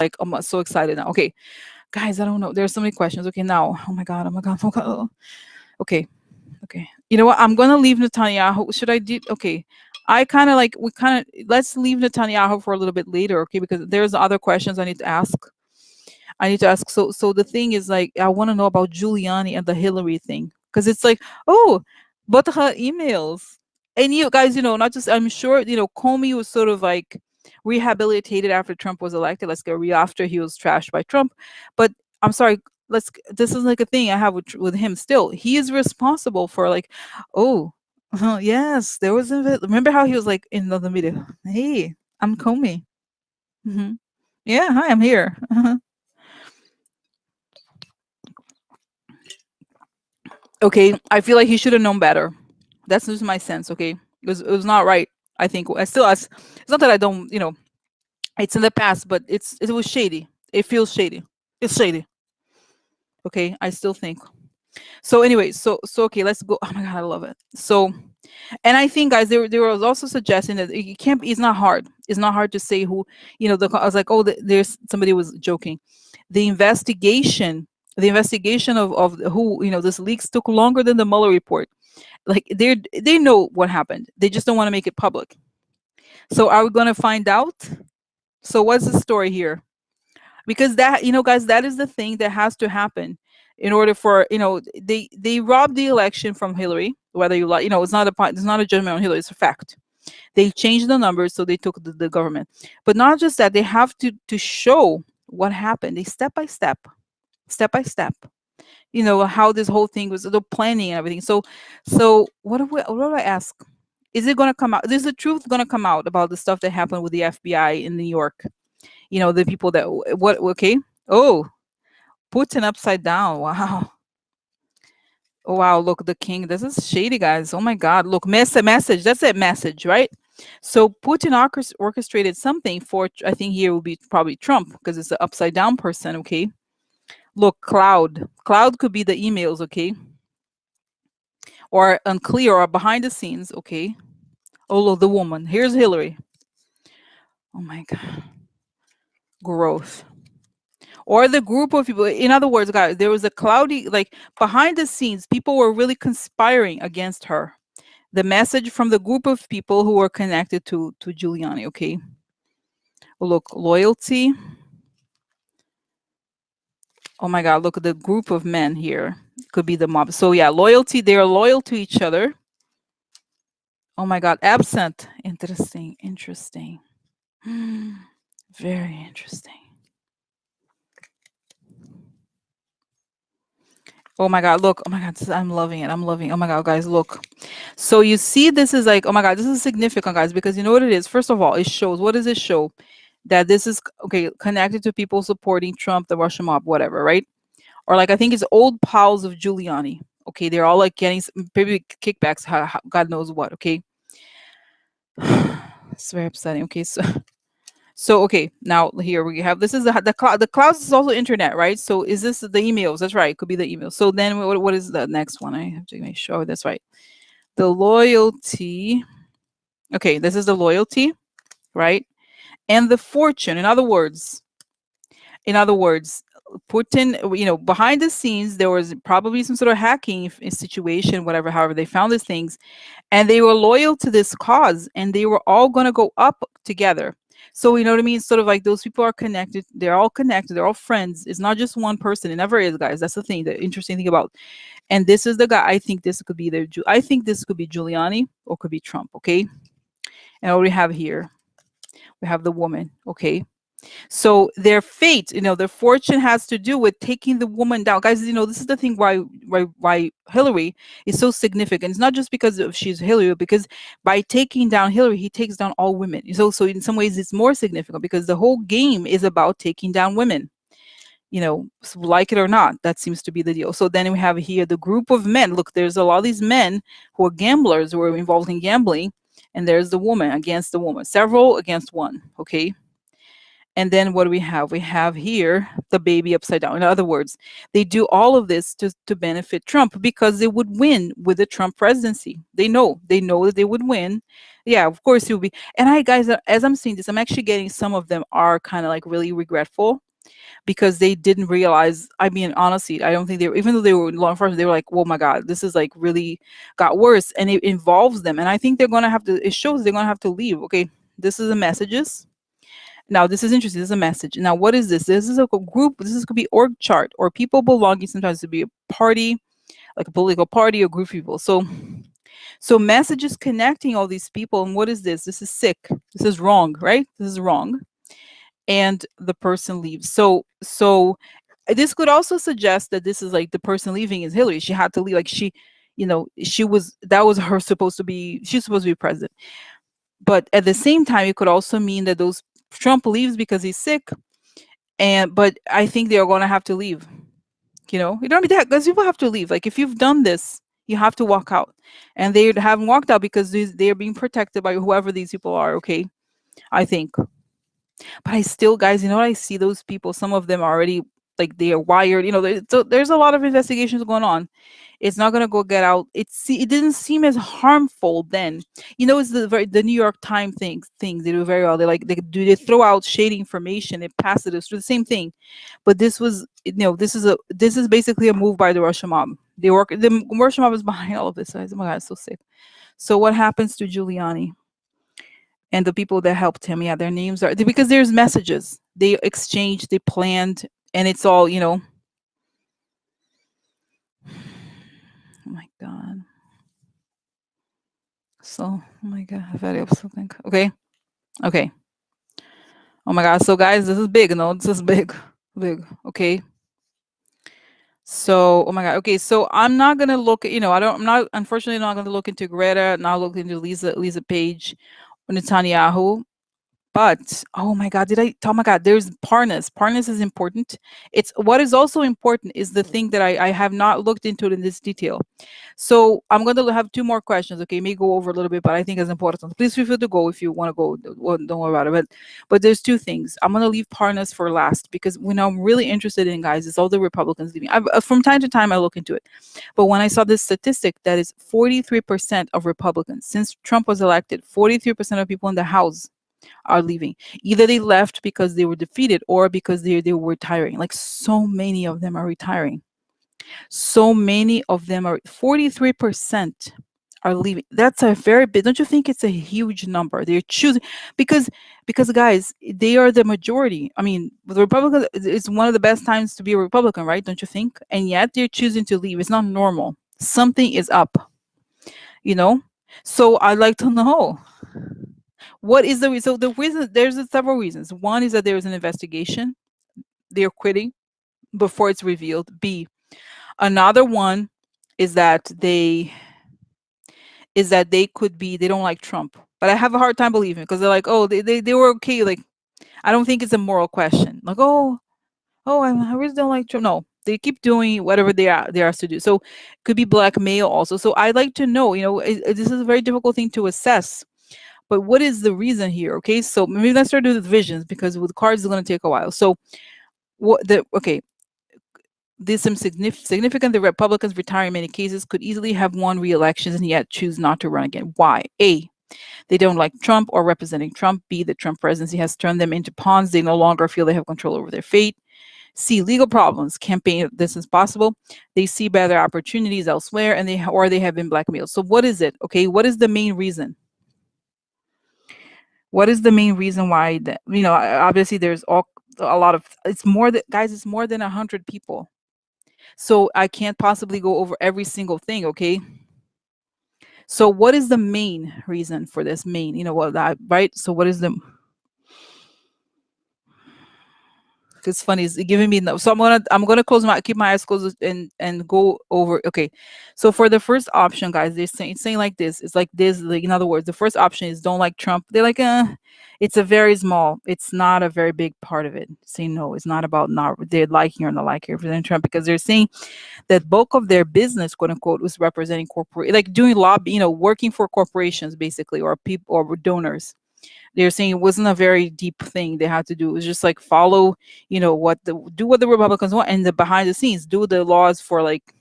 like, I'm so excited now. Okay, guys, I don't know. There's so many questions. Okay, now, oh my god, oh my god, oh my god. Okay, okay. You know what? I'm gonna leave Netanyahu. Should I do? Okay, I kind of like we kind of let's leave Netanyahu for a little bit later. Okay, because there's other questions I need to ask. So the thing is, like, I want to know about Giuliani and the Hillary thing, because it's like, oh, but her emails, and you guys, not just, I'm sure, Comey was sort of like rehabilitated after Trump was elected. Let's go after he was trashed by Trump, but I'm sorry. This is like a thing I have with him still. He is responsible for, like, oh, yes, there was remember how he was like in the media, hey, I'm Comey. hmm Yeah, hi, I'm here. Okay, I feel like he should have known better. That's just my sense. Okay, it was not right. I think I still it's not that I don't, it's in the past, but it was shady. It feels shady. It's shady. Okay, I still think. So anyway, so okay, let's go. Oh my god, I love it. So, and I think, guys, they were also suggesting that it can't be. It's not hard. It's not hard to say who. I was like, oh, there's somebody was joking. The investigation, the investigation of who, this leaks took longer than the Mueller report. Like, they know what happened. They just don't want to make it public. So are we going to find out? So what's the story here? Because that, guys, that is the thing that has to happen in order for, they robbed the election from Hillary, whether you like, it's not a judgment on Hillary, it's a fact. They changed the numbers, so they took the government. But not just that, they have to show what happened. They step by step by step, how this whole thing was, the planning and everything. So what do I ask? Is it going to come out? Is the truth going to come out about the stuff that happened with the FBI in New York? The people that, what, okay? Oh, Putin upside down. Wow. Oh, wow, look, the king. This is shady, guys. Oh my god. Look, message. That's it, message, right? So Putin orchestrated something for, I think here will be probably Trump, because it's the upside down person, okay? Look, cloud could be the emails, okay? Or unclear, or behind the scenes, okay? Oh, look, the woman. Here's Hillary. Oh my god. Growth. Or the group of people. In other words, guys, there was a cloudy, like, behind the scenes, people were really conspiring against her. The message from the group of people who were connected to Giuliani, okay? Look, loyalty. Oh my god, look at the group of men here. Could be the mob. So yeah, loyalty, they are loyal to each other. Oh my god, absent. Interesting. Very interesting. Oh my god, look. Oh my god, I'm loving it. I'm loving it. Oh my god, guys, look. So you see, this is like, oh my god, this is significant, guys, because you know what it is? First of all, it shows, what does it show? That this is, okay, connected to people supporting Trump, the Russian mob, whatever, right? Or like, I think it's old pals of Giuliani. Okay, they're all like getting maybe kickbacks, God knows what, okay? It's very upsetting. Okay, so okay, now here we have, this is the cloud. The clouds is also internet, right? So is this the emails? That's right. It could be the emails. So then what is the next one? I have to make sure that's right. The loyalty. Okay, this is the loyalty, right? And the fortune. In other words, Putin, behind the scenes, there was probably some sort of hacking situation, whatever, however they found these things, and they were loyal to this cause, and they were all going to go up together. So you know what I mean? Sort of like, those people are connected. They're all connected. They're all friends. It's not just one person. It never is, guys. That's the thing. The interesting thing about. And this is the guy. I think this could be I think this could be Giuliani, or could be Trump. Okay. And what we have here, we have the woman. Okay. So their fate, their fortune has to do with taking the woman down, guys. This is the thing why Hillary is so significant. It's not just because of she's Hillary, because by taking down Hillary, he takes down all women. So in some ways, it's more significant, because the whole game is about taking down women. So like it or not, that seems to be the deal. So then we have here the group of men. Look, there's a lot of these men who are gamblers, who are involved in gambling, and there's the woman against the woman, several against one. Okay. And then what do we have? We have here the baby upside down. In other words, they do all of this to benefit Trump because they would win with the Trump presidency. They know that they would win. Yeah, of course he will be. And I guys, as I'm seeing this, I'm actually getting some of them are kind of like really regretful because they didn't realize. I mean, honestly, I don't think they were, even though they were in law enforcement, they were like, oh my God, this is like really got worse. And it involves them. And I think they're going to have to, it shows they're going to have to leave. Okay. This is the messages. Now, this is interesting. This is a message. Now, what is this? This is a group. This is, could be org chart or people belonging sometimes to be a party, like a political party or group of people. So messages connecting all these people. And what is this? This is sick. This is wrong, right? This is wrong. And the person leaves. So this could also suggest that this is like the person leaving is Hillary. She had to leave. Like she was, that was her supposed to be, she's supposed to be president. But at the same time, it could also mean that those Trump leaves because he's sick. But I think they're going to have to leave. You don't be that, because people have to leave. Like if you've done this, you have to walk out. And they haven't walked out because they're being protected by whoever these people are. Okay. I think. But I still, guys, I see those people, some of them are already like they are wired, so there's a lot of investigations going on. It's not going to go get out. It didn't seem as harmful then. It's the New York Times things they do very well. They throw out shady information, it passes it through the same thing. But this is basically a move by the Russian mob. The Russian mob is behind all of this. Oh my God, it's so sick. So what happens to Giuliani and the people that helped him? Yeah, their names are, because there's messages they exchanged, they planned, and it's all. Oh my God. So, oh my God, very upsetting. Okay. Okay. Oh my God. So, guys, this is big. No, this is big. Big. Okay. So, oh my God. Okay. So, I'm not going to look at, I'm not, unfortunately, not going to look into Greta, not look into Lisa Page or Netanyahu. But oh my God, oh my God, there's Parnas. Parnas is important. It's what is also important is the thing that I have not looked into it in this detail. So I'm going to have two more questions. Okay, may go over a little bit, but I think it's important. Please feel free to go if you want to go. Don't worry about it. But there's two things. I'm going to leave Parnas for last because I'm really interested in, guys, is all the Republicans leaving. From time to time I look into it, but when I saw this statistic that is 43% of Republicans since Trump was elected, 43% of people in the House are leaving. Either they left because they were defeated or because they were retiring. Like so many of them are retiring. So many of them are 43% are leaving. That's a very big. Don't you think it's a huge number? They're choosing because guys, they are the majority. I mean, the Republicans, it's one of the best times to be a Republican, right? Don't you think? And yet they're choosing to leave. It's not normal. Something is up, you know? So I'd like to know, what is the reason? So the reason, there's several reasons. One is that there is an investigation. They're quitting before it's revealed. B, another one is that they could be, they don't like Trump. But I have a hard time believing because they're like, oh, they were okay. Like, I don't think it's a moral question. Like, I really don't like Trump. No, they keep doing whatever they are asked to do. So it could be blackmail also. So I'd like to know, this is a very difficult thing to assess. But what is the reason here? Okay, so maybe let's start with the divisions because with cards it's going to take a while. So there's some significant. The Republicans retiring in many cases could easily have won re-elections and yet choose not to run again. Why? A, they don't like Trump or representing Trump. B, the Trump presidency has turned them into pawns. They no longer feel they have control over their fate. C, legal problems. Campaign this is possible. They see better opportunities elsewhere, and they have been blackmailed. So what is it? Okay, what is the main reason? What is the main reason why that, obviously there's a lot of, it's more that, guys, it's more than 100 people. So I can't possibly go over every single thing, okay? So what is the main reason for this right? So what is the, it's funny, it's giving me no. So I'm gonna keep my eyes closed and go over. Okay, so for the first option, guys, it's saying like this. It's like this. Like, in other words, the first option is don't like Trump. They're like, it's a very small. It's not a very big part of it. Say no. It's not about not they're liking or not liking President Trump, because they're saying that bulk of their business, quote unquote, was representing corporate, like doing lobby, working for corporations basically, or people or donors. They're saying it wasn't a very deep thing they had to do. It was just like follow, do what the Republicans want, and the behind the scenes do the laws for like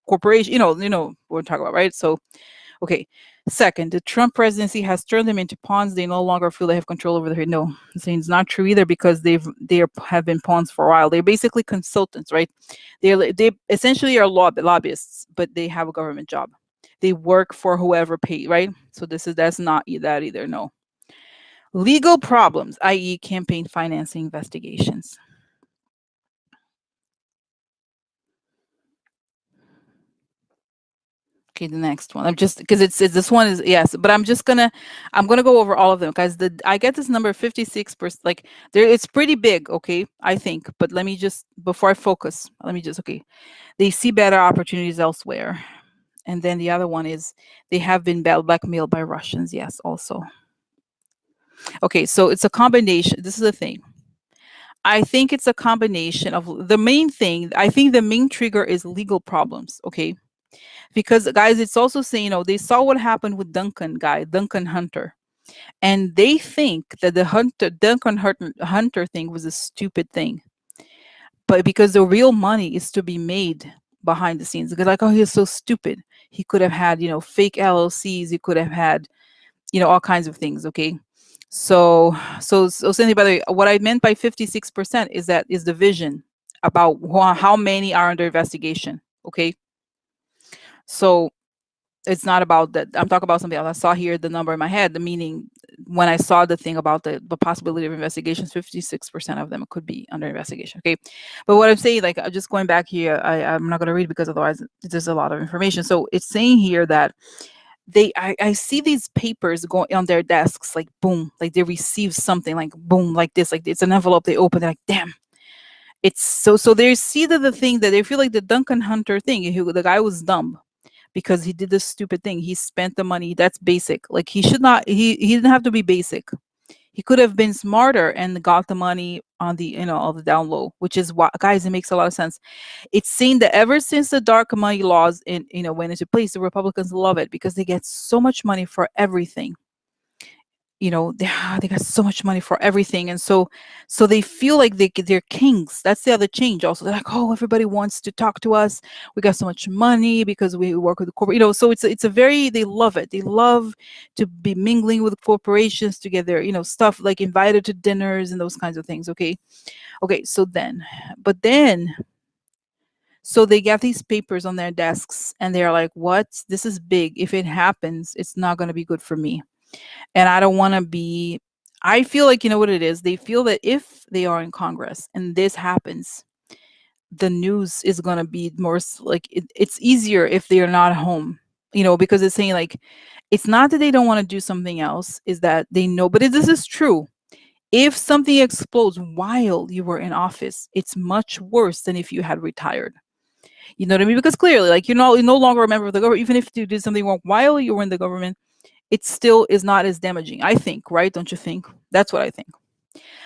corporation, what we're talking about, right? So, okay. Second, the Trump presidency has turned them into pawns. They no longer feel they have control over their. No, I'm saying it's not true either, because have been pawns for a while. They're basically consultants, right? They essentially are lobbyists, but they have a government job. They work for whoever pay, right? So that's not that either. No. Legal problems, i.e., campaign financing investigations. Okay, the next one. I'm just because it's this one is yes, but I'm gonna go over all of them, guys. I get this number 56%. Like there, it's pretty big. Okay, I think. But let me just before I focus, let me just okay. They see better opportunities elsewhere, and then the other one is they have been blackmailed by Russians. Yes, also. Okay, so it's a combination. This is the thing. I think it's a combination of the main thing. I think the main trigger is legal problems. Okay, because guys, it's also saying, they saw what happened with Duncan Hunter, and they think that the Hunter thing was a stupid thing, but because the real money is to be made behind the scenes, because like, oh, he's so stupid. He could have had, fake LLCs. He could have had, all kinds of things. Okay. So Cindy, by the way, what I meant by 56% is the vision about how many are under investigation. Okay. So it's not about that. I'm talking about something else. I saw here the number in my head, the meaning when I saw the thing about the possibility of investigations, 56% of them could be under investigation. Okay. But what I'm saying, like, just going back here, I'm not going to read because otherwise there's a lot of information. So it's saying here that I see these papers going on their desks, like boom, like they receive something like boom, like this, like it's an envelope they open, they're like, damn. It's so they see that the thing that they feel like the Duncan Hunter thing, the guy was dumb because he did this stupid thing. He spent the money. That's basic. Like he should not. He didn't have to be basic. He could have been smarter and got the money on the on the down low, which is what, guys, it makes a lot of sense. It's seen that ever since the dark money laws went into place, the Republicans love it because they get so much money for everything. They got so much money for everything, and so they feel like they're kings. That's the other change. Also, they're like, oh, everybody wants to talk to us. We got so much money because we work with the corporate. So it's a very, they love it. They love to be mingling with corporations to get their stuff, like invited to dinners and those kinds of things. Okay. So they get these papers on their desks and they're like, what? This is big. If it happens, it's not going to be good for me. And I don't want to be, I feel like, you know what it is? They feel that if they are in Congress and this happens, the news is going to be more like it's easier if they are not home, because it's saying like, it's not that they don't want to do something else, is that they know, but this is true. If something explodes while you were in office, it's much worse than if you had retired. You know what I mean? Because clearly, like, you're no longer a member of the government. Even if you did something wrong while you were in the government, it still is not as damaging, I think, right? Don't you think? That's what I think.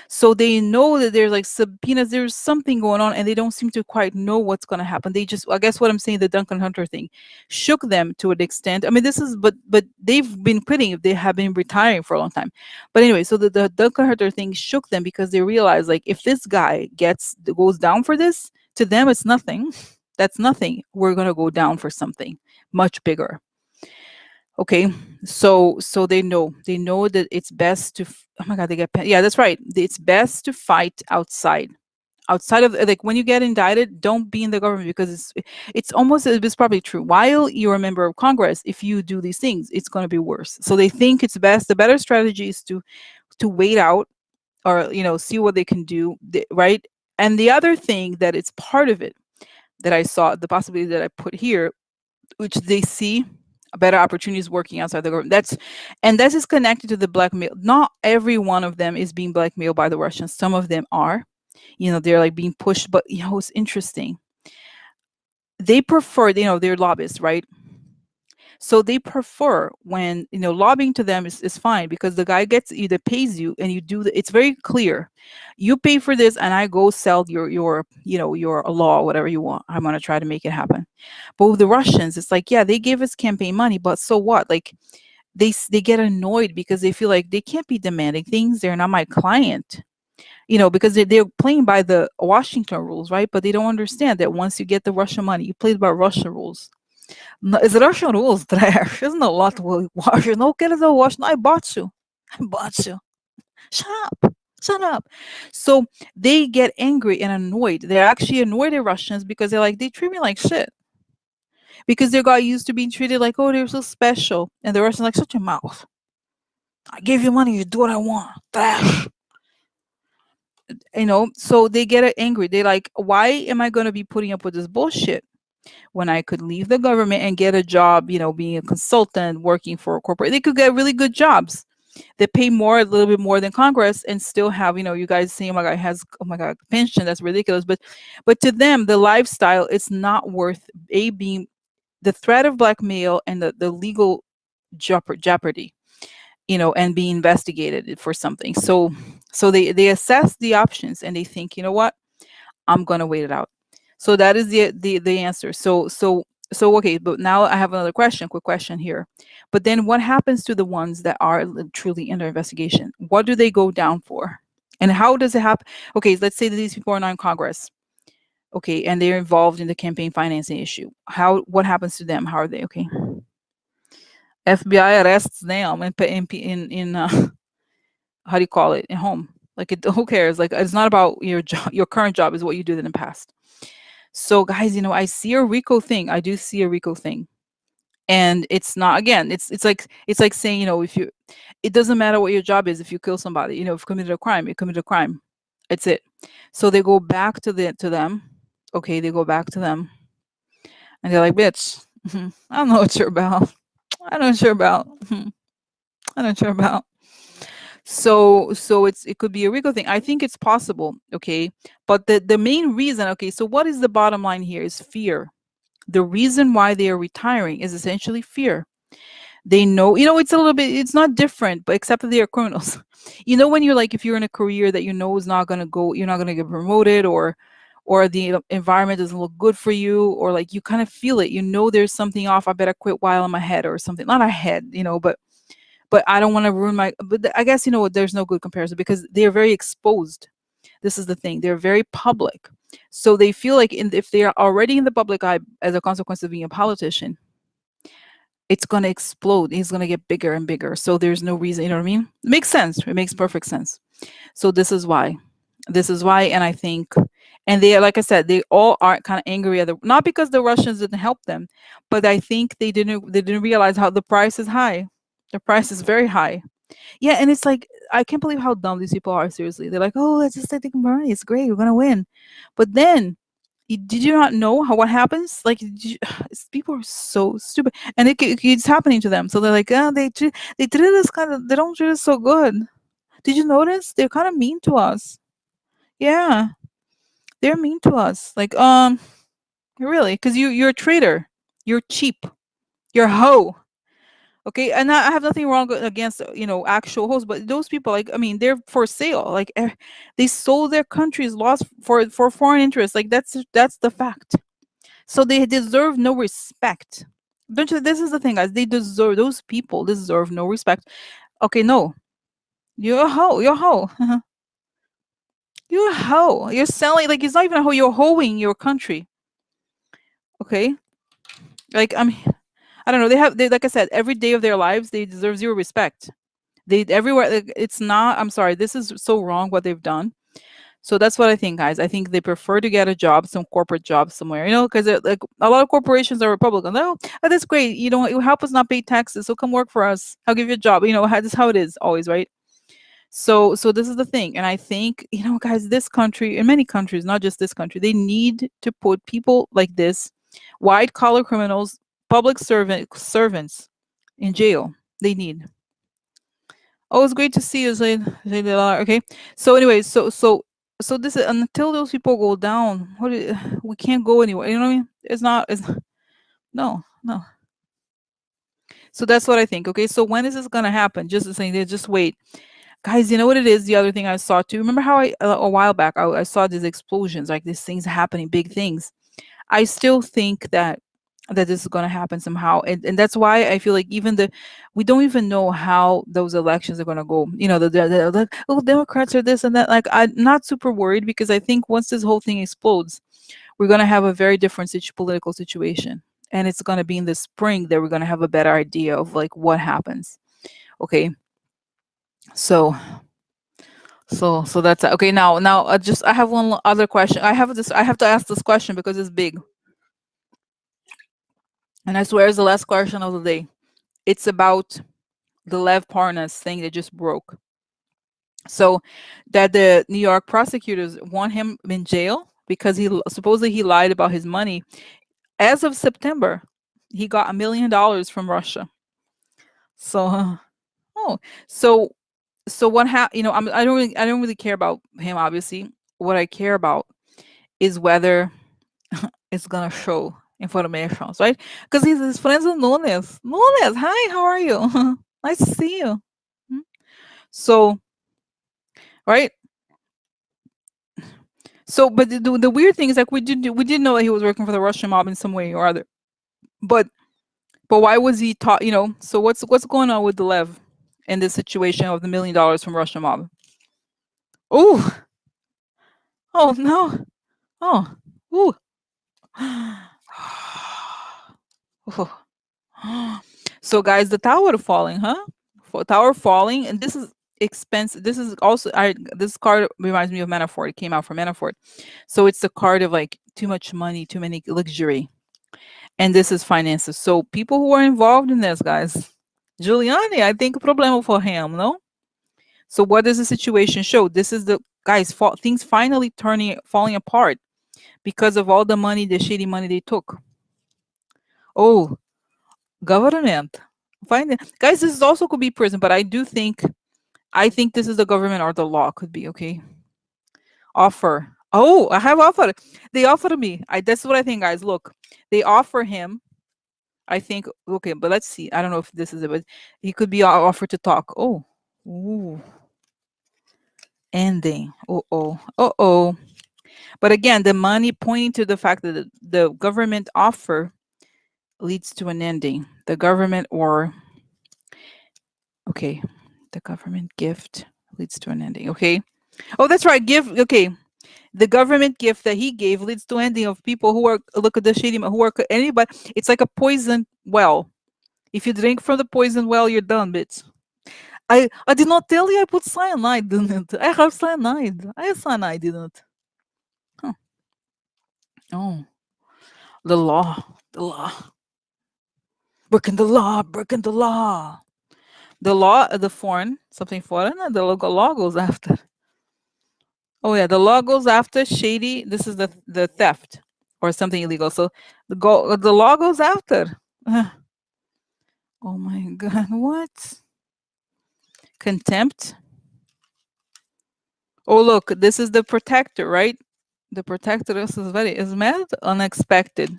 So they know that there's like subpoenas, there's something going on, and they don't seem to quite know what's going to happen. They just, I guess what I'm saying, the Duncan Hunter thing shook them to an extent. I mean, but they've been quitting, they have been retiring for a long time. But anyway, so the Duncan Hunter thing shook them because they realized, like, if this guy goes down for this, to them, it's nothing. That's nothing. We're going to go down for something much bigger. Okay, so they know that it's best to oh my god, yeah, that's right, it's best to fight outside of, like, when you get indicted, don't be in the government, because it's probably true. While you're a member of Congress, if you do these things, it's going to be worse. So they think it's best, the better strategy is to wait out, or see what they can do, right? And the other thing that it's part of it, that I saw, the possibility that I put here, which they see better opportunities working outside the government. This is connected to the blackmail. Not every one of them is being blackmailed by the Russians. Some of them are, they're like being pushed. But it's interesting. They prefer, they're lobbyists, right? So they prefer when, lobbying to them is fine, because the guy either pays you and you do it's very clear. You pay for this and I go sell your law, whatever you want. I'm going to try to make it happen. But with the Russians, it's like, yeah, they give us campaign money, but so what? Like, they get annoyed because they feel like they can't be demanding things. They're not my client, you know, because they're playing by the Washington rules, right? But they don't understand that once you get the Russian money, you play by Russian rules. No, it's Russian rules, trash. Isn't a lot to wash. No, get it wash. No, I bought you. I bought you. Shut up. Shut up. So they get angry and annoyed. They're actually annoyed at Russians because they're like, they treat me like shit. Because they got used to being treated like, oh, they're so special. And the Russians like, shut your mouth. I gave you money, you do what I want. Trash. You know, so they get angry. They like, why am I gonna be putting up with this bullshit when I could leave the government and get a job, you know, being a consultant, working for a corporate? They could get really good jobs that pay more, a little bit more than Congress, and still have, you know, you guys saying, oh my god, has, oh my god, pension, that's ridiculous. But to them, the lifestyle, it's not worth a being the threat of blackmail and the legal jeopardy, you know, and being investigated for something. So they assess the options and they think, you know what, I'm gonna wait it out. So that is the answer. So okay, but now I have another question, quick question here. But then what happens to the ones that are truly under investigation? What do they go down for? And how does it happen? Okay, let's say that these people are not in Congress. Okay, and they're involved in the campaign financing issue. What happens to them? How are they? Okay. FBI arrests them in how do you call it, in home, like it, who cares, like it's not about your job, your current job is what you did in the past. So guys, you know, I see a RICO thing, I do see a RICO thing. And it's not, again, it's like saying, you know, if you, it doesn't matter what your job is, if you kill somebody, you know, if you committed a crime, you committed a crime. It's it. So they go back to them. Okay, they go back to them and they're like, bitch, I don't know what you're about. I don't know what you're about. I don't know what you're about. So it could be a RICO thing. I think it's possible, okay? But the main reason, okay, so what is the bottom line here is fear. The reason why they are retiring is essentially fear. They know, you know, it's a little bit, it's not different, but except that they are criminals. You know, when you're like, if you're in a career that you know is not gonna go, you're not gonna get promoted, or the environment doesn't look good for you, or like you kind of feel it, you know, there's something off, I better quit while I'm ahead or something. Not ahead, you know, but I don't want to ruin my, but I guess, you know what, there's no good comparison because they're very exposed. This is the thing, they're very public. So they feel like if they are already in the public eye as a consequence of being a politician, it's going to explode. It's going to get bigger and bigger. So there's no reason, you know what I mean? It makes sense. It makes perfect sense. So this is why. This is why. And I think, and they, like I said, they all are kind of angry at the, not because the Russians didn't help them, but I think they didn't realize how the price is high. The price is very high. Yeah, and it's like, I can't believe how dumb these people are. Seriously, they're like, "Oh, let's just take money. It's great. We're gonna win." But then, did you not know how what happens? Like, people are so stupid, and it keeps happening to them. So they're like, "Oh, they treat us kind of. They don't treat us so good." Did you notice? They're kind of mean to us. Yeah, they're mean to us. Like, really, because you're a traitor. You're cheap. You're a hoe. Okay, and I have nothing wrong against, you know, actual hosts, but those people, like, I mean, they're for sale. Like, they sold their countries, lost for foreign interests. Like, that's the fact. So they deserve no respect. Don't you? This is the thing, guys. They deserve, those people deserve no respect. Okay, no, you're a hoe. You're a hoe. You're a hoe. You're selling, like, it's not even a hoe. You're hoeing your country. Okay, like, I don't know. They, like I said, every day of their lives, they deserve zero respect. They everywhere, like, it's not, I'm sorry, this is so wrong what they've done. So that's what I think, guys. I think they prefer to get a job, some corporate job somewhere, you know, because like a lot of corporations are Republican. No, oh, that's great. You know, you help us not pay taxes, so come work for us. I'll give you a job. You know, this is how it is always, right? So this is the thing, and I think, you know, guys, this country, in many countries, not just this country, they need to put people like this, white collar criminals, public servants, in jail. They need. Oh, it's great to see you, Zaid. Okay. So, anyways, so this is, until those people go down, we can't go anywhere. You know what I mean? It's not. It's no, no. So that's what I think. Okay. So when is this gonna happen? Just saying, just wait, guys. You know what it is? The other thing I saw too. Remember how a while back I saw these explosions, like these things happening, big things. I still think that that this is going to happen somehow. And that's why I feel like even the we don't even know how those elections are going to go. Oh, Democrats are this and that. Like, I'm not super worried, because I think once this whole thing explodes, we're going to have a very different political situation, and it's going to be in the spring that we're going to have a better idea of like what happens. Okay. So so so that's okay. Now just I have one other question. I have to ask this question because it's big, and I swear it's the last question of the day. It's about the Lev Parnas thing that just broke. So that the New York prosecutors want him in jail because supposedly he lied about his money. As of September, he got $1 million from Russia. So oh, so what I don't really care about him, obviously. What I care about is whether it's gonna show information, right? Because he's his friends with Nunes. Nunes, hi, how are you? Nice to see you. Hmm? So, right? So, but the weird thing is, like, we did know that he was working for the Russian mob in some way or other. But why was he taught? So what's going on with the Lev in this situation of the $1 million from Russian mob? Oh, oh no, oh, ooh. Oh. So guys, the tower falling, huh? Tower falling, and this is expensive. This is also this card reminds me of Manafort. It came out from Manafort, so it's the card of like too much money, too many luxury, and this is finances. So people who are involved in this, guys, Giuliani, I think a problem for him, no? So what does the situation show? This is the guys, things finally falling apart because of all the money, the shady money they took. Oh, government. Fine. Guys, this is also could be prison, but I think this is the government or the law could be okay. Offer. Oh, I have offered. They offered me. That's what I think, guys. Look, they offer him. I think okay, but let's see. I don't know if this is it, but he could be offered to talk. Oh, ooh, ending. Oh. But again, the money pointing to the fact that the government offer leads to an ending. The government or okay, the government gift leads to an ending. Okay. Oh, that's right. Okay. The government gift that he gave leads to ending of people who are look at the shady who are anybody. It's like a poison well. If you drink from the poison well, you're done, bitch. I did not tell you I put cyanide, didn't it? I have cyanide. I have cyanide, didn't. Huh. Oh, the law, the law, breaking the law, breaking the law. The law, the foreign, something foreign, and the law goes after. Oh yeah, the law goes after shady. This is the theft or something illegal. So the law goes after. Oh my god, what? Contempt? Oh look, this is the protector, right? The protector is mad unexpected.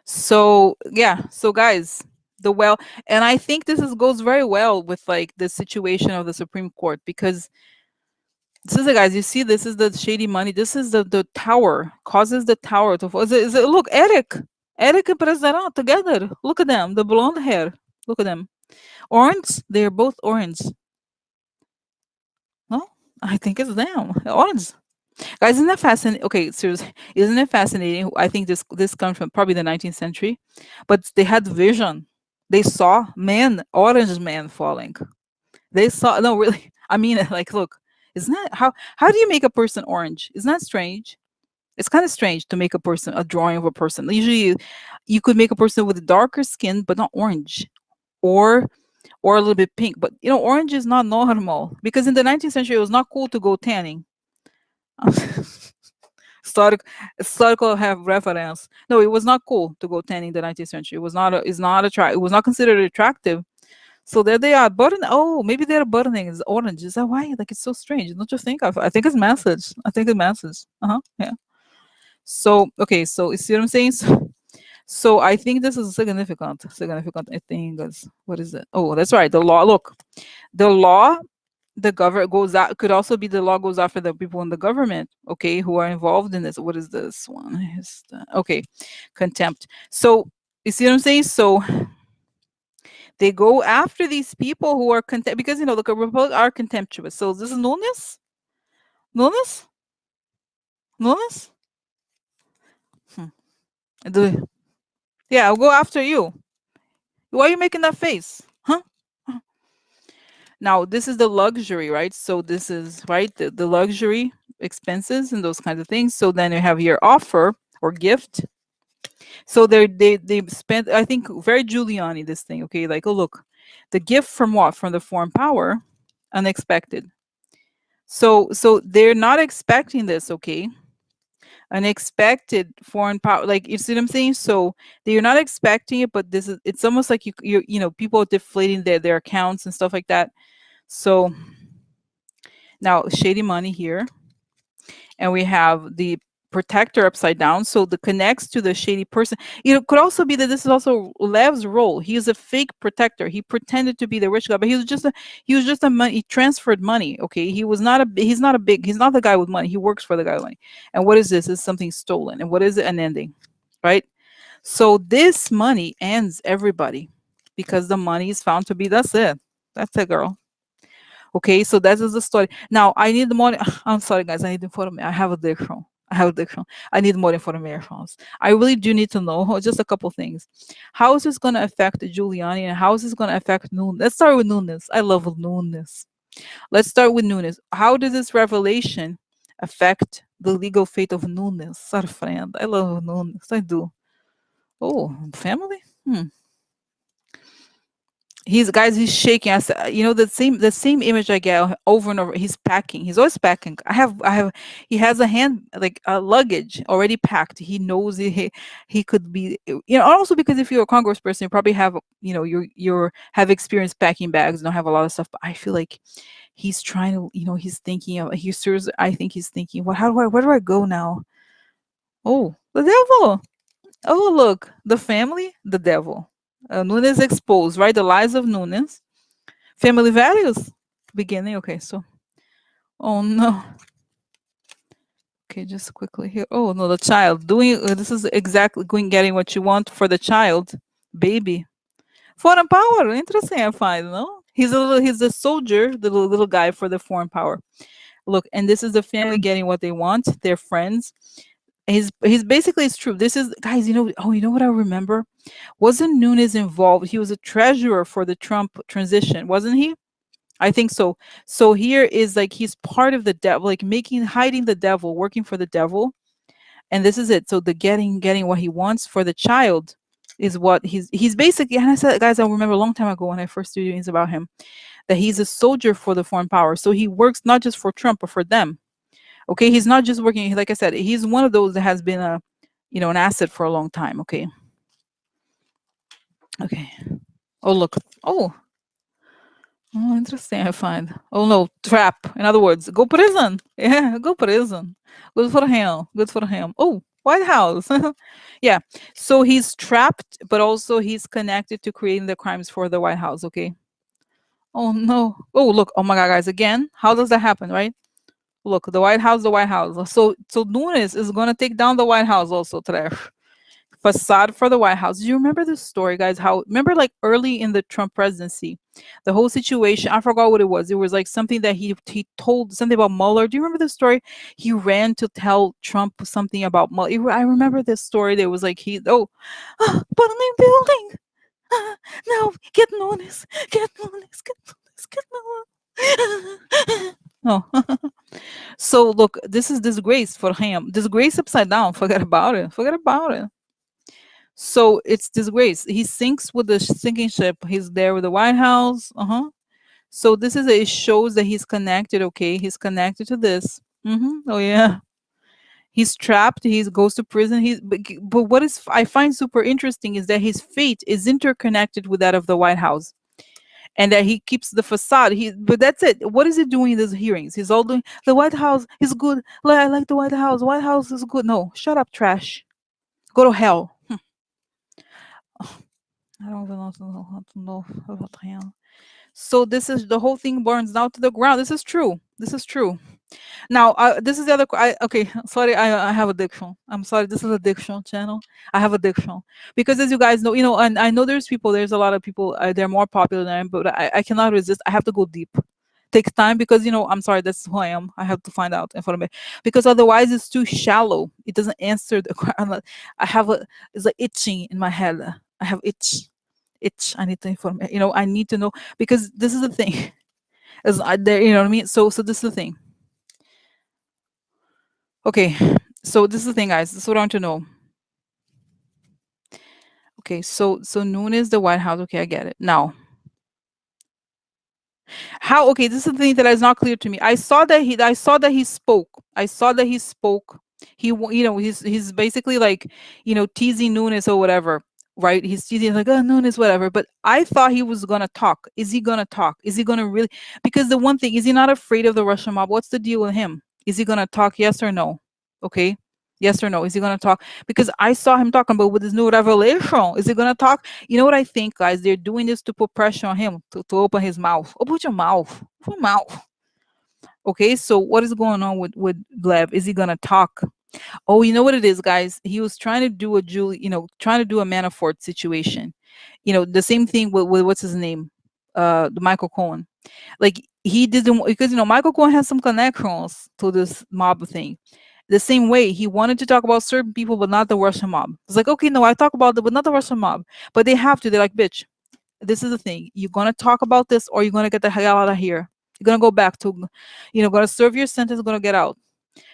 So yeah, so guys, the well, and I think this goes very well with like the situation of the Supreme Court, because this is the guys, you see, this is the shady money. This is the tower causes the tower to fall. Look, Eric and President together. Look at them, the blonde hair. Look at them, orange. They're both orange. No, I think it's them, orange. Guys, isn't that fascinating? Okay, seriously, isn't it fascinating? I think this comes from probably the 19th century, but they had vision. They saw orange man falling. They saw no, really. I mean, like, look, isn't that how do you make a person orange? Isn't that strange? It's kind of strange to make a drawing of a person. Usually, you could make a person with darker skin, but not orange, or a little bit pink. But orange is not normal because in the 19th century, it was not cool to go tanning. Historic, historical have reference. No, it was not cool to go tanning in the 19th century. It was not. It was not considered attractive. So there they are. Burning. Oh, maybe they're burning. It's orange. Is that why? Like it's so strange. Don't you think? I think it's message. I think it's message. Yeah. So okay. So you see what I'm saying? So I think this is significant. Significant. I think is what is it? Oh, that's right. The law. Look, the law. The government goes out. Could also be the law goes after the people in the government. Okay, who are involved in this. What is this one? Okay, contempt. So You see what I'm saying? So they go after these people who are because the Republic are contemptuous. So this is Nunes, Nunes, Nunes. Hmm. Do- Yeah, I'll go after you. Why are you making that face? Huh? Now, this is the luxury, right? So this is right the luxury expenses and those kinds of things. So then you have your offer or gift. So they spent, I think, very Giuliani this thing. Okay, like, oh look, the gift from what? From the foreign power, unexpected. So they're not expecting this. Okay, unexpected foreign power. Like, you see what I'm saying? So they're not expecting it, but this is, it's almost like people deflating their accounts and stuff like that. So now shady money here, and we have the protector upside down, so the connects to the shady person. It could also be that this is also Lev's role. He is a fake protector. He pretended to be the rich guy, but he was just a money, he transferred money. Okay, he's not the guy with money. He works for the guy with money. And what is this? Is something stolen. And what is it? An ending, right? So this money ends everybody because the money is found to be, that's it, girl. Okay, so that is the story. Now I need more. I'm sorry, guys. I need information. I have a diction. I have a diction. I need more information. I really do need to know just a couple things. How is this going to affect Giuliani, and how is this going to affect Nunes? Let's start with Nunes. I love Nunes. Let's start with Nunes. How does this revelation affect the legal fate of Nunes, our friend? I love Nunes. I do. Oh, family. Hmm. He's shaking. The same image I get over and over. He's packing. He's always packing. I have he has a hand, like a luggage already packed. He knows he could be, also because if you're a congressperson, you probably have, you're have experience packing bags and don't have a lot of stuff. But I feel like he's trying to, he's thinking of, he serves, I think he's thinking, where do I go now? Oh, the devil. Oh, look, the family, the devil. Nunes exposed, right? The lies of Nunes. Family values. Beginning. Okay, so. Oh, no. Okay, just quickly here. Oh, no, the child. This is exactly getting what you want for the child. Baby. Foreign power. Interesting, I find, no? He's a soldier, the little guy for the foreign power. Look, and this is the family getting what they want, their friends. He's basically, it's true. This is, guys, you know what I remember? Wasn't Nunes involved? He was a treasurer for the Trump transition, wasn't he? I think so. So here is like he's part of the devil, like hiding the devil, working for the devil. And this is it. So the getting what he wants for the child is what he's basically, and I said, guys, I remember a long time ago when I first did news about him, that he's a soldier for the foreign power. So he works not just for Trump, but for them. Okay. He's not just working, like I said, he's one of those that has been an asset for a long time. Okay. Okay. Oh, look. Oh, oh, interesting. I find. Oh no, trap. In other words, go prison. Yeah, go prison. Good for him. Good for him. Oh, White House. Yeah. So he's trapped, but also he's connected to creating the crimes for the White House. Okay. Oh no. Oh look. Oh my God, guys. Again, how does that happen? Right. Look, the White House. The White House. So Nunes is gonna take down the White House also today. Facade for the White House. Do you remember this story, guys? How, remember, like early in the Trump presidency, the whole situation? I forgot what it was. It was like something that he told something about Mueller. Do you remember this story? He ran to tell Trump something about Mueller. I remember this story. There was like burning building. No, get Nunes, get Nunes, get Nunes, get Nunes. Oh, so look, this is disgrace for him. Disgrace upside down. Forget about it. Forget about it. So it's disgrace. He sinks with the sinking ship. He's there with the White House. So this is it shows that he's connected. Okay, he's connected to this. Oh yeah, he's trapped. He goes to prison. But what is I find super interesting is that his fate is interconnected with that of the White House, and that he keeps the facade. But that's it. What is he doing in these hearings? He's all doing the White House is good. I like the White House. White House is good. No, shut up, trash. Go to hell. I don't even know how to know about him. So this is the whole thing burns down to the ground. This is true. This is true. Now, this is the other. Okay, sorry, I have addiction. I'm sorry. This is addiction channel. I have addiction because, as you guys know, and I know there's people. There's a lot of people. They're more popular than I am, but I cannot resist. I have to go deep. Takes time because I'm sorry. That's who I am. I have to find out in front of me because otherwise it's too shallow. It doesn't answer the. I have a. It's like itching in my head. I have itch. I need to inform. I need to know because this is the thing. As there, you know what I mean. So this is the thing. Okay, so this is the thing, guys. This is what I want to know. Okay, so Nunes, the White House. Okay, I get it now. How? Okay, this is the thing that is not clear to me. I saw that he spoke. I saw that he spoke. He's basically like teasing Nunes or whatever, right? He's teasing like, oh, Nunes, whatever. But I thought he was gonna talk. Is he gonna talk? Is he gonna really? Because the one thing is, he not afraid of the Russian mob? What's the deal with him? Is he gonna talk? Yes or no? Okay. Yes or no? Is he gonna talk? Because I saw him talking, but with his new revelation, is he gonna talk? You know what I think, guys? They're doing this to put pressure on him to open his mouth. Open your mouth. Open your mouth. Okay, so what is going on with Lev? Is he gonna talk? Oh, you know what it is, guys? He was trying to do a trying to do a Manafort situation. The same thing with what's his name, the Michael Cohen. Like he didn't because Michael Cohen has some connections to this mob thing. The same way he wanted to talk about certain people, but not the Russian mob. It's like, okay, no, I talk about it, but not the Russian mob. But they have to. They're like, bitch, this is the thing. You're gonna talk about this, or you're gonna get the hell out of here. You're gonna go back to, gonna serve your sentence, gonna get out.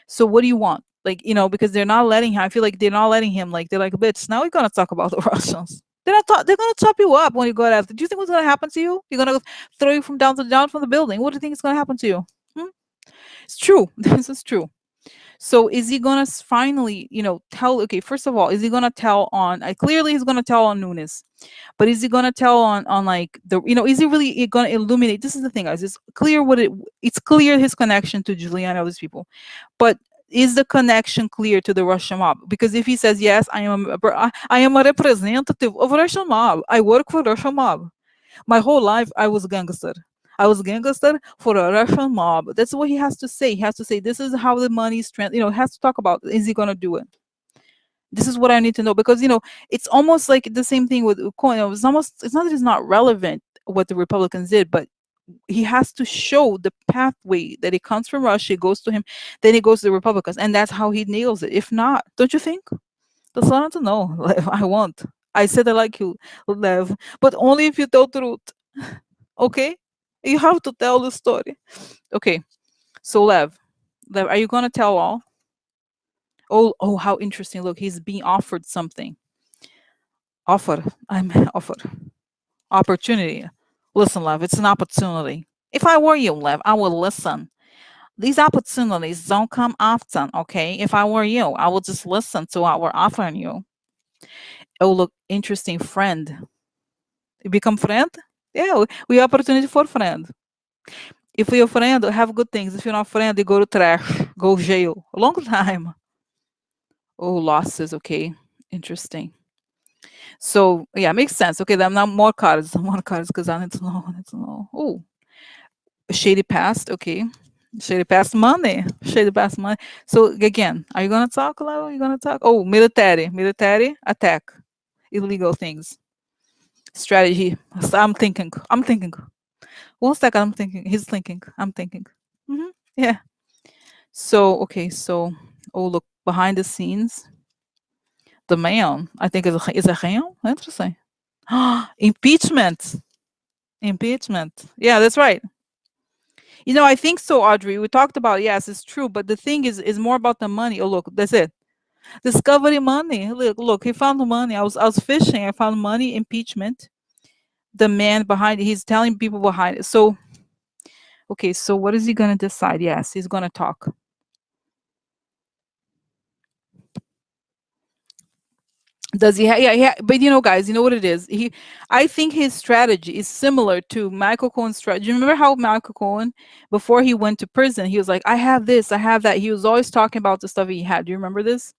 So what do you want? Like, because they're not letting him. I feel like they're not letting him. Like they're like, bitch, now we're gonna talk about the Russians. They're gonna chop you up when you go after. Do you think what's gonna happen to you? You're gonna throw you from down from the building. What do you think is gonna happen to you? Hmm? It's true. This is true. So is he gonna finally, tell? Okay, first of all, is he gonna tell on? Clearly, he's gonna tell on Nunes, but is he gonna tell on like the? Is he really gonna illuminate? This is the thing, guys. It's clear It's clear his connection to Giuliani, all these people, but is the connection clear to the Russian mob? Because if he says yes, I am a representative of Russian mob. I work for Russian mob. My whole life, I was gangster. I was gangster for a Russian mob. That's what he has to say. He has to say, this is how the money is has to talk about, is he going to do it? This is what I need to know because, it's almost like the same thing with Cohen. It's not that it's not relevant what the Republicans did, but he has to show the pathway that it comes from Russia, it goes to him, then it goes to the Republicans. And that's how he nails it. If not, don't you think? That's all I want to know. I want. I said I like you, Lev, but only if you tell truth. Okay? You have to tell the story. Okay. So Lev, are you gonna tell all? Oh, how interesting. Look, he's being offered something. Offer. I'm offered. Opportunity. Listen, Lev, it's an opportunity. If I were you, Lev, I would listen. These opportunities don't come often, okay? If I were you, I would just listen to what we're offering you. Oh, look, interesting friend. You become friend? Yeah, we opportunity for friend. If you're a friend, have good things. If you're not a friend, you go to trash, go jail. A long time. Oh, losses. Okay, interesting. So yeah, makes sense. Okay, then now more cards, more cards, because I need to know. I need to know. Oh, shady past. Okay, shady past money. Shady past money. So again, are you gonna talk, Leo? Are you gonna talk? Oh, military attack, illegal things, strategy. So I'm thinking. I'm thinking. 1 second. I'm thinking. He's thinking. I'm thinking. Yeah. So okay. So oh look behind the scenes. The man, I think is a real. Interesting. Impeachment. Impeachment. Yeah, that's right. I think so, Audrey. We talked about yes, it's true, but the thing is more about the money. Oh, look, that's it. Discovery money. Look, he found the money. I was fishing. I found money. Impeachment. The man behind it. He's telling people behind it. So, okay. So what is he gonna decide? Yes, he's gonna talk. Does he? Yeah. But guys, you know what it is. I think his strategy is similar to Michael Cohen's strategy. Remember how Michael Cohen, before he went to prison, he was like, "I have this, I have that." He was always talking about the stuff he had. Do you remember this?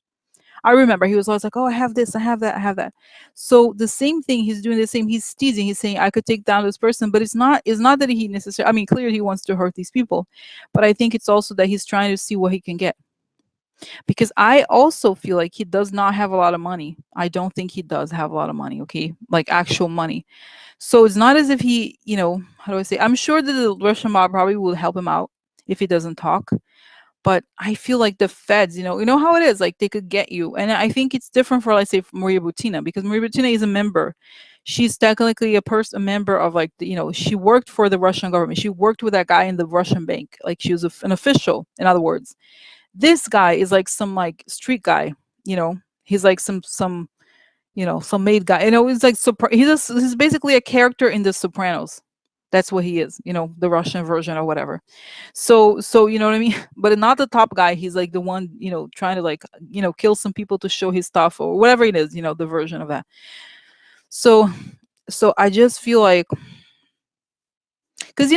I remember he was always like, "Oh, I have this, I have that, I have that." So the same thing he's doing, the same. He's teasing. He's saying, "I could take down this person," but it's not. It's not that he necessarily. I mean, clearly he wants to hurt these people, but I think it's also that he's trying to see what he can get. Because I also feel like he does not have a lot of money. I don't think he does have a lot of money. Okay, like actual money. So it's not as if he, how do I say? I'm sure that the Russian mob probably will help him out if he doesn't talk. But I feel like the feds, you know how it is, like they could get you. And I think it's different for, let's say, for Maria Butina, because Maria Butina is a member. She's technically a member of, like, she worked for the Russian government. She worked with that guy in the Russian bank. Like she was an official, in other words. This guy is like some like street guy, he's like some made guy. He's like he's basically a character in the Sopranos. That's what he is, the Russian version or whatever. So you know what I mean? But not the top guy. He's like the one, trying to, like, kill some people to show his stuff or whatever it is, the version of that. So I just feel like, because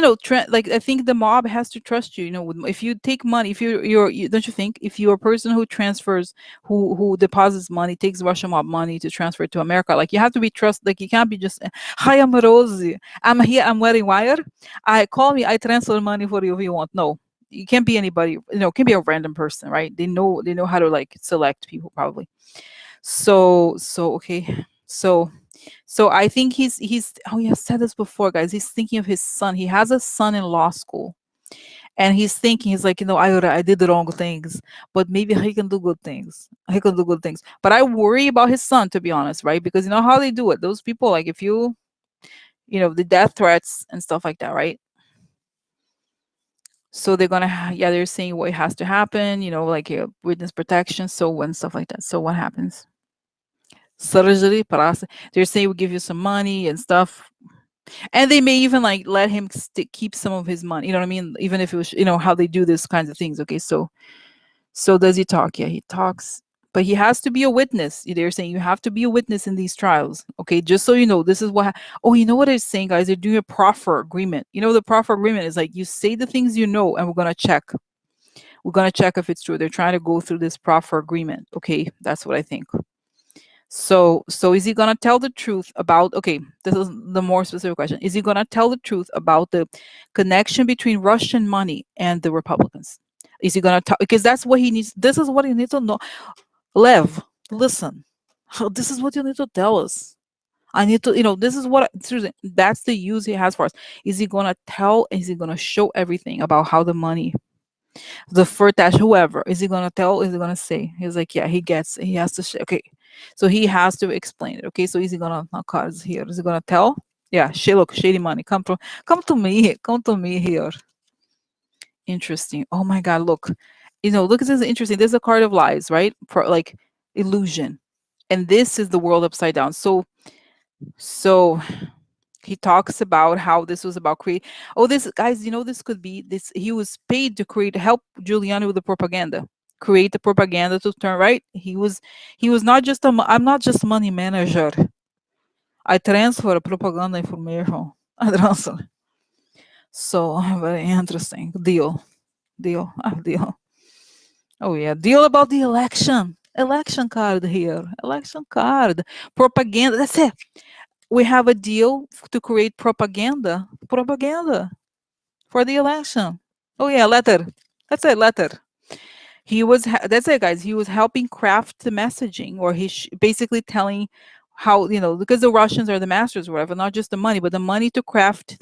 like, I think the mob has to trust you. If you take money, if don't you think, if you're a person who transfers, who deposits money, takes Russian mob money to transfer it to America, like, you have to be trust. Like, you can't be just, "Hi, I'm Rosie. I'm here. I'm wearing wire. I call me. I transfer money for you if you want." No, you can't be anybody. It can be a random person, right? They know how to, like, select people, probably. So okay. So I think he's oh yeah, I said this before, guys. He's thinking of his son. He has a son in law school. And he's thinking, he's like, I did the wrong things, but maybe he can do good things. He can do good things. But I worry about his son, to be honest, right? Because you know how they do it. Those people, like, if the death threats and stuff like that, right? So they're gonna, yeah, they're saying what has to happen, like, witness protection, so when stuff like that. So what happens? Surgery, they're saying we'll give you some money and stuff. And they may even, like, let him keep some of his money. You know what I mean? Even if it was, how they do these kinds of things. Okay, so does he talk? Yeah, he talks, but he has to be a witness. They're saying you have to be a witness in these trials. Okay, just so you know, this is what. Oh, you know what they're saying, guys? They're doing a proffer agreement. The proffer agreement is like, you say the things you know, and we're gonna check. We're gonna check if it's true. They're trying to go through this proffer agreement. Okay, that's what I think. So is he gonna tell the truth about? Okay, this is the more specific question. Is he gonna tell the truth about the connection between Russian money and the Republicans? Is he gonna talk? Because that's what he needs. This is what he needs to know. Lev, listen. This is what you need to tell us. I need to, this is what, seriously, that's the use he has for us. Is he gonna tell? Is he gonna show everything about how the money, the Furtash, whoever, is he gonna tell? Is he gonna say? He's like, yeah, he has to okay. So he has to explain it. Okay, so is he gonna cards here? Is he gonna tell? Yeah, look, shady money. Come to me. Come to me here. Interesting. Oh my god, look. Look at this, interesting. There's a card of lies, right? For, like, illusion. And this is the world upside down. So he talks about how this was about create. Oh, this, guys, this could be this. He was paid to help Giuliani with the propaganda, create the propaganda to turn right. He was not just I'm not just money manager. I transfer propaganda information. I transfer. So very interesting deal. Oh yeah, deal about the election. Election card here. Election card. Propaganda. That's it. We have a deal to create propaganda. Propaganda for the election. Oh yeah, letter. That's it, letter. That's it, guys. He was helping craft the messaging, or he's basically telling how, because the Russians are the masters, or whatever, not just the money, but the money to craft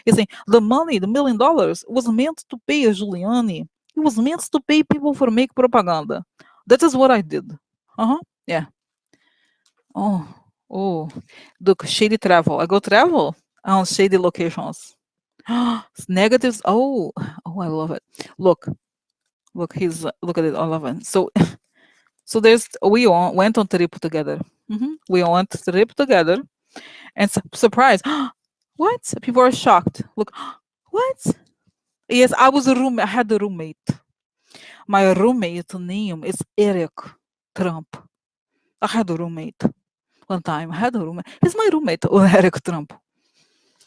he's saying the money, the $1 million was meant to pay Giuliani. It was meant to pay people for make propaganda. That is what I did. Uh-huh. Yeah. Oh, oh. Look, shady travel. I go travel on shady locations. Negatives. Oh, I love it. Look, look at it. I love it. So we all went on trip together. We all went trip together, and surprise. What? People are shocked. Look, what? Yes, I was a roommate. I had a roommate. My roommate name is Eric Trump. I had a roommate one time. I had a roommate. He's my roommate, Eric Trump.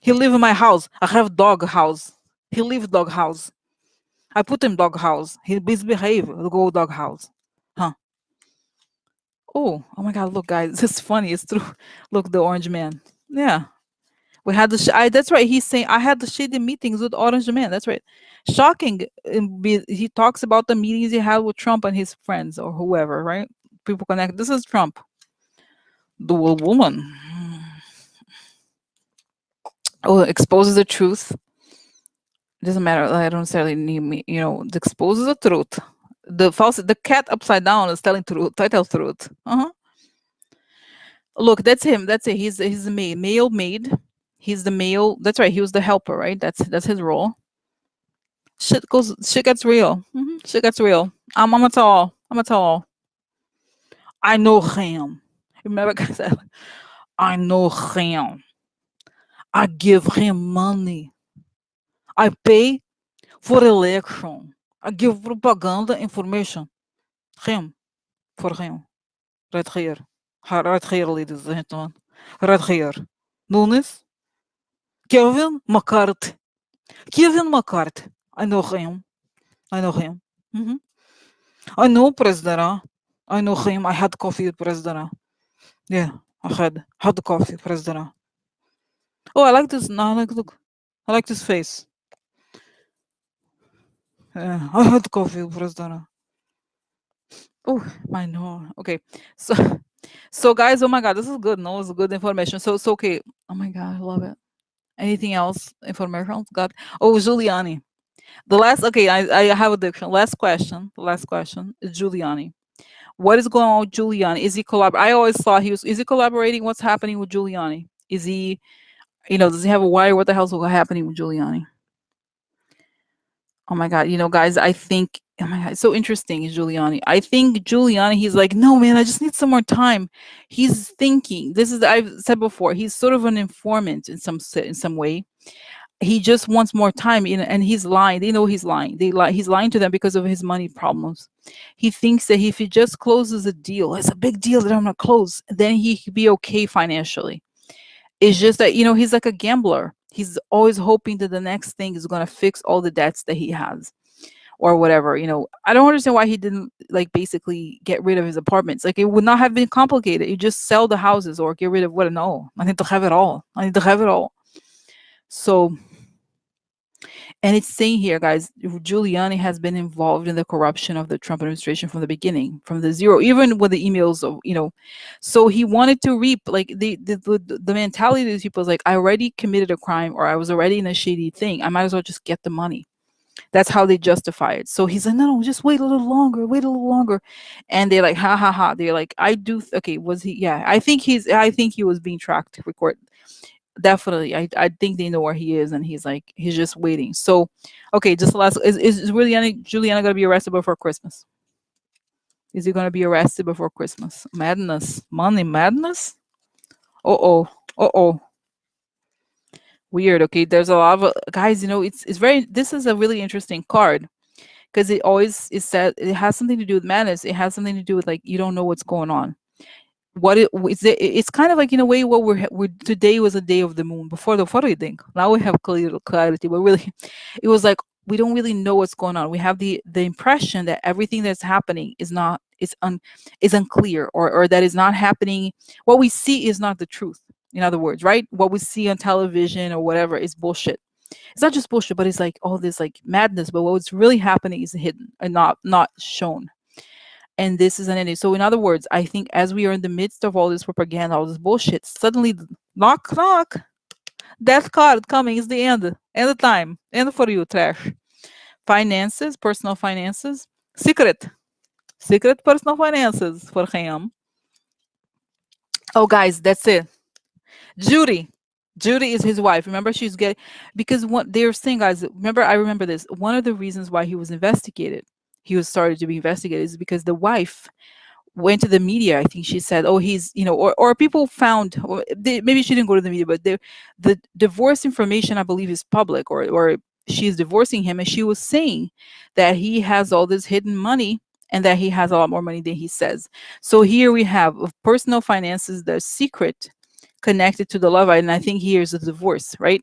He live in my house. I have dog house. He live dog house. I put him dog house. He misbehave. Go dog house. Huh? Oh my God! Look, guys, it's funny. It's true. Look, the orange man. Yeah, we had the. That's right. He's saying I had the shady meetings with Orange Man. That's right. Shocking. He talks about the meetings he had with Trump and his friends or whoever. Right? People connect. This is Trump. The woman. Oh, exposes the truth. It doesn't matter. I don't necessarily need me. It exposes the truth. The cat upside down is telling truth. I tell truth. Look, that's him. That's it. He's the male maid. He's the male. That's right. He was the helper, right? That's his role. Shit gets real. Shit gets real. I'm a tall. I'm a tall. I know him. Remember, guys? I know him. I give him money. I pay for election. I give propaganda information. Him for him. Right here. Right here, ladies and gentlemen. Right here. Nunes. Kevin McCarthy. Kevin McCarthy. I know him. I know him. hmm I know President. I know him. I had coffee with President. Yeah, I had coffee, President. Oh, I like this. No, I like look. I like this face. Yeah, I had coffee with President. Oh, I know. Okay, so so guys, oh my God, this is good. No, it's good information. So okay. Oh my God, I love it. Anything else? Information? God. Oh, Giuliani. The last. Okay, I have a diction. Last question. The last question is Giuliani. What is going on with Giuliani? Is he I always thought he was. Is he collaborating? What's happening with Giuliani? Is he? Does he have a wire? What the hell's happening with Giuliani? Oh my God, guys, I think. Oh my God, it's so interesting is Giuliani. I think Giuliani, he's like, no, man, I just need some more time. He's thinking. This is I've said before. He's sort of an informant in some way. He just wants more time, and he's lying. They know he's lying. They lie. He's lying to them because of his money problems. He thinks that if he just closes a deal, it's a big deal that I'm gonna close, then he could be okay financially. It's just that he's like a gambler. He's always hoping that the next thing is gonna fix all the debts that he has or whatever. I don't understand why he didn't like basically get rid of his apartments. Like it would not have been complicated. You just sell the houses or get rid of what. No, I need to have it all. I need to have it all. So, and it's saying here, guys, Giuliani has been involved in the corruption of the Trump administration from the beginning, from the zero, even with the emails of. So he wanted to reap like the mentality of these people is like, I already committed a crime or I was already in a shady thing. I might as well just get the money. That's how they justify it. So he's like, no, just wait a little longer, wait a little longer. And they're like, ha ha ha. They're like, I do. Okay, was he? Yeah, I think he was being tracked to record. Definitely. I think they know where he is and he's just waiting. So okay, just the last is Giuliani gonna be arrested before Christmas? Is he gonna be arrested before Christmas? Madness. Money madness? Uh-oh. Uh-oh. Weird. Okay. There's a lot of guys, it's very this is a really interesting card because it always is said it has something to do with madness. It has something to do with like you don't know what's going on. It's kind of like in a way what we're today was a day of the moon before the photo thing. Now we have clarity, but really it was like we don't really know what's going on. We have the impression that everything that's happening is unclear or that is not happening. What we see is not the truth. In other words, right? What we see on television or whatever is bullshit. It's not just bullshit, but it's like all this like madness. But what's really happening is hidden and not shown. And this is an ending. So in other words, I think as we are in the midst of all this propaganda, all this bullshit, suddenly knock knock, death card coming is the end. End of time. End for you, trash. Finances, personal finances. Secret. Secret personal finances for him. Oh guys, that's it. Judy. Judy is his wife. Remember, she's getting because what they're saying, guys. I remember this. One of the reasons why he was investigated, he was started to be investigated, is because the wife went to the media. I think she said, "Oh, he's or people found maybe she didn't go to the media, but the divorce information I believe is public, or she's divorcing him, and she was saying that he has all this hidden money." And that he has a lot more money than he says. So here we have personal finances, the secret connected to the love, and I think here is a divorce, right?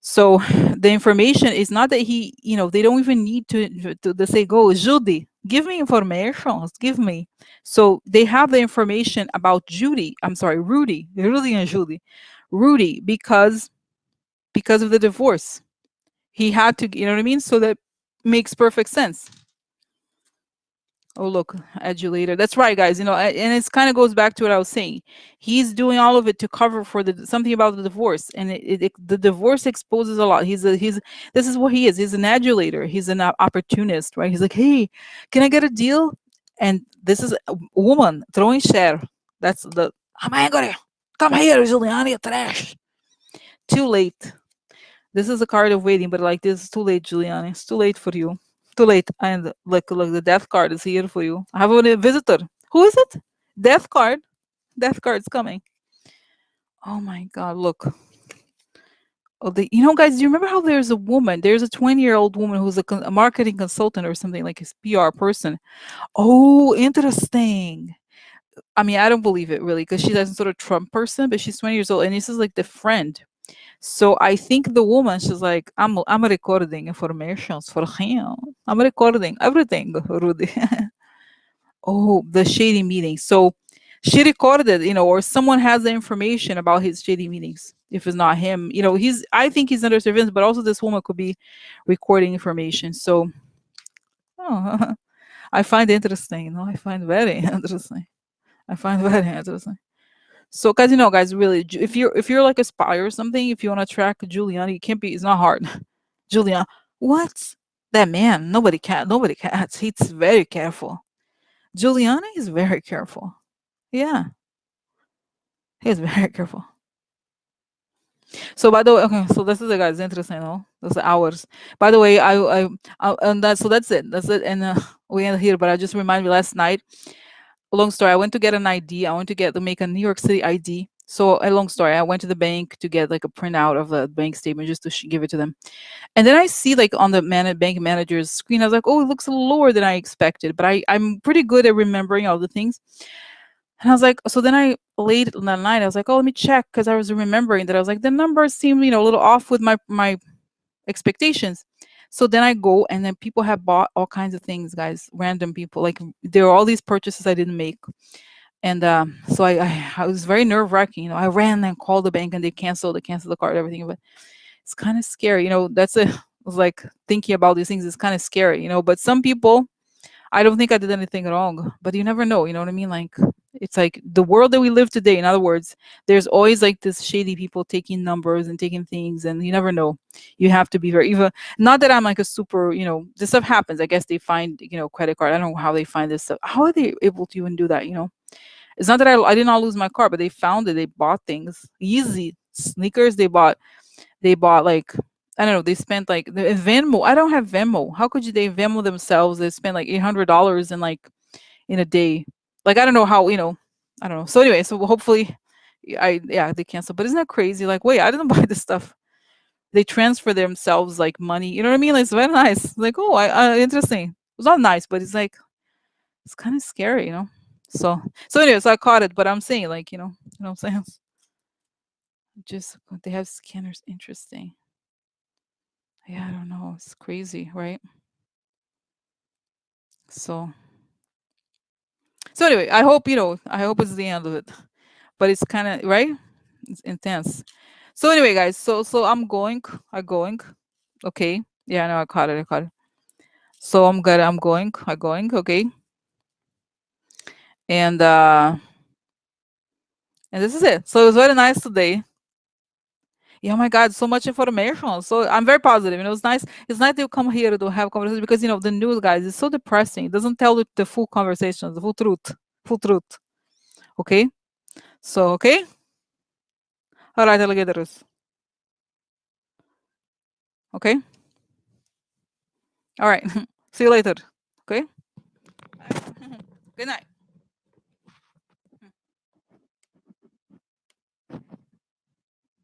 So the information is not that they don't even need to say, go, Judy, give me information, give me. So they have the information about Rudy and Julie. Rudy, because of the divorce. He had to, you know what I mean? So that makes perfect sense. Oh, look, adulator. That's right, guys. And it's kind of goes back to what I was saying. He's doing all of it to cover for the something about the divorce, and the divorce exposes a lot. He's this is what he is. He's an adulator. He's an opportunist, right? He's like, hey, can I get a deal? And this is a woman throwing share. That's the I'm angry. Come here, Giuliani, trash. Too late. This is a card of waiting, but like this is too late, Giuliani. It's too late for you. Too late. And like the death card is here for you. I have a visitor. Who is it? Death card. Death card's coming. Oh my god, look. Oh, guys, do you remember how there's a woman? There's a 20-year-old woman who's a marketing consultant or something, like his PR person. Oh, interesting. I mean, I don't believe it really because she's a sort of Trump person, but she's 20 years old, and this is like the friend. So I think the woman, she's like, I'm recording informations for him. I'm recording everything, Rudy. Oh, the shady meeting. So she recorded, or someone has the information about his shady meetings. If it's not him, I think he's under surveillance, but also this woman could be recording information. So, oh, I find it interesting. I find very interesting. I find very interesting. So, guys, guys, really, if you're like a spy or something, if you want to track Giuliani, it can't be. It's not hard. Giuliani, what? That man, nobody cats. He's very careful. Giuliani is very careful. Yeah, he's very careful. So, by the way, okay, so this is it, guys. Interesting, no? Those hours. By the way, and that's it. That's it. And we end here. But I just reminded me last night. Long story. I went to get an ID. I went to make a New York City ID. So a long story. I went to the bank to get like a printout of the bank statement just to give it to them. And then I see like on the bank manager's screen, I was like, oh, it looks a little lower than I expected. But I'm pretty good at remembering all the things. And I was like, so then I late that night, I was like, oh, let me check because I was remembering that I was like the numbers seem a little off with my expectations. So then I go and then people have bought all kinds of things, guys. Random people, like there are all these purchases I didn't make. And so I was very nerve wracking. I ran and called the bank and they canceled the card, everything. But it's kind of scary. That's I was like thinking about these things is kind of scary. But some people, I don't think I did anything wrong. But you never know. You know what I mean? Like it's like the world that we live today. In other words, there's always like this shady people taking numbers and taking things, and you never know. You have to be very even. Not that I'm like a super. This stuff happens. I guess they find credit card. I don't know how they find this stuff. How are they able to even do that? It's not that I did not lose my car, but they found it. They bought things. Easy sneakers. They bought like I don't know. They spent like Venmo. I don't have Venmo. How could they Venmo themselves? They spent like $800 in a day. Like I don't know how. I don't know. So anyway, so hopefully, they cancel. But isn't that crazy? Like wait, I didn't buy this stuff. They transfer themselves like money. You know what I mean? Like, it's very nice. Like oh, interesting. It's not nice, but it's like it's kind of scary. So anyway, so I caught it, but I'm saying like, what I'm saying? Just they have scanners. Interesting. Yeah, I don't know. It's crazy, right? So anyway, I hope it's the end of it. But it's kind of right? It's intense. So anyway, guys, so I'm going. I'm going. Okay. Yeah, no, I caught it. I caught it. So I'm good. I'm going. I'm going. Okay. And this is it. So it was very nice today. Yeah, oh my God, so much information. So I'm very positive. It's nice. It's nice to come here to have conversation because the news, guys, is so depressing. It doesn't tell the full conversations, the full truth, full truth. Okay. So okay. All right, alligators. Okay. All right. See you later. Okay. Good night.